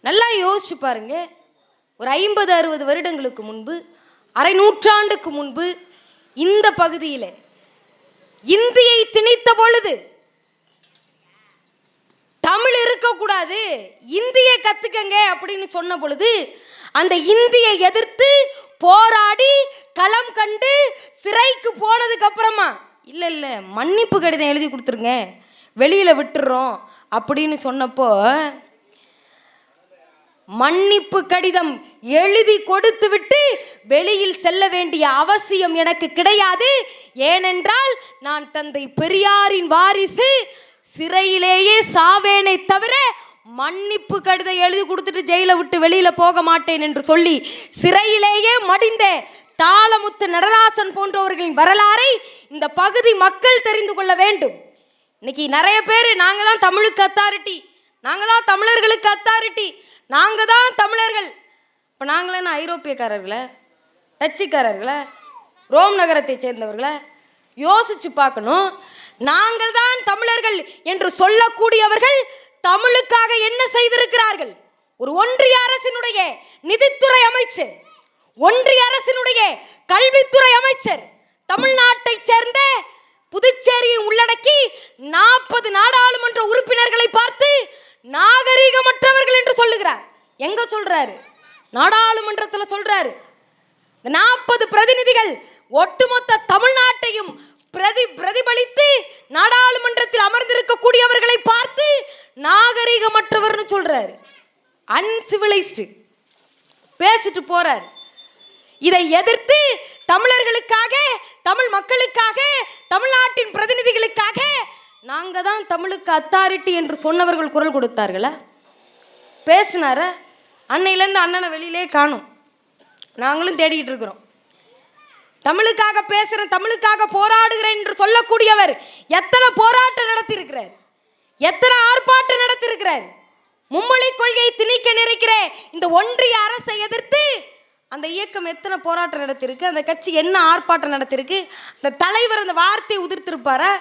நல்லா யோசிச்சு பாருங்க. ஒரு 50-60 வருடங்களுக்கு முன்பு, அரை நூற்றாண்டுக்கு முன்பு இந்த பகுதியில் இந்தியை திணித்த பொழுது தமிழ் இருக்கக்கூடாது, இந்தியை கத்துக்கங்க அப்படின்னு சொன்ன பொழுது அந்த இந்தியை எதிர்த்து போராடி களம் கண்டு சிறைக்கு போனதுக்கு அப்புறமா இல்லை இல்லை மன்னிப்பு கடிதம் எழுதி கொடுத்துருங்க, வெளியில் விட்டுறோம் அப்படின்னு சொன்னப்போ, மன்னிப்பு கடிதம் எழுதி கொடுத்து விட்டு வெளியில் செல்ல வேண்டிய அவசியம் எனக்கு கிடையாது, ஏனென்றால் நான் தந்தை பெரியாரின் வாரிசு, சிறையிலேயே சாவேனை தவிர மன்னிப்பு கடிதம் எழுதி கொடுத்துட்டு ஜெயிலை விட்டு வெளியில போக மாட்டேன் என்று சொல்லி சிறையிலேயே மடிந்த தாளமுத்து நடராசன் போன்றவர்களின் வரலாறை இந்த பகுதி மக்கள் தெரிந்து கொள்ள வேண்டும். இன்னைக்கு நிறைய பேர் நாங்கள் தான் தமிழுக்கு அத்தாரிட்டி, நாங்கள் தான் தமிழர்களுக்கு அத்தாரிட்டி, நாங்கள் தான் தமிழர்கள். இப்போ நாங்களே ஐரோப்பியக்காரர்களை, டச்சுக்காரர்களை, ரோம் நகரத்தை சேர்ந்தவர்களை யோசிச்சு பார்க்கணும். நாங்கள் தான் தமிழர்கள் என்று சொல்லக்கூடியவர்கள் தமிழுக்காக என்ன செய்திருக்கிறார்கள்? ஒரு ஒன்றிய அரசினுடைய நிதித்துறை அமைச்சர், ஒன்றிய அரசினுடைய கல்வித்துறை அமைச்சர், தமிழ்நாட்டை சேர்ந்த புதுச்சேரியை உள்ளடக்கி 40 நாடாளுமன்ற உறுப்பினர்களை பார்த்து நாகரீகமற்றவர்கள் என்று சொல்லுகிறார். எங்க சொல்றாரு? நாடாளுமன்றத்தில் சொல்றாரு. 40 பிரதிநிதிகள் ஒட்டுமொத்த தமிழ்நாட்டையும் பிரதிபலித்து நாடாளுமன்றத்தில் அமர்ந்திருக்கக்கூடியவர்களை பார்த்து நாகரீகமற்றவர்னு சொல்றாரு. அன்சிவிலைஸ்டு பேசிட்டு போறார். இதை எதிர்த்து தமிழர்களுக்காக, தமிழ் மக்களுக்காக, தமிழ்நாட்டின் பிரதிநிதிகளுக்காக நாங்க தான் தமிழுக்கு அத்தாரிட்டி என்று சொன்னவர்கள் குரல் கொடுத்தார்களா? பேசினார? அன்னையிலேருந்து அண்ணனை வெளியிலே காணும். நாங்களும் தேடிக்கிட்டு இருக்கிறோம். தமிழுக்காக பேசுறேன், தமிழுக்காக போராடுகிறேன் என்று சொல்லக்கூடியவர் எத்தனை போராட்டம் நடத்தி இருக்கிறார், எத்தனை ஆர்ப்பாட்டம் நடத்தி இருக்கிறார். மும்மொழி கொள்கையை திணிக்க நினைக்கிற இந்த ஒன்றிய அரசை எதிர்த்து அந்த இயக்கம் எத்தனை போராட்டம் நடத்திருக்கு, அந்த கட்சி என்ன ஆர்ப்பாட்டம் நடத்திருக்கு, அந்த தலைவர் அந்த வார்த்தையை உதிர்த்திருப்பாரா?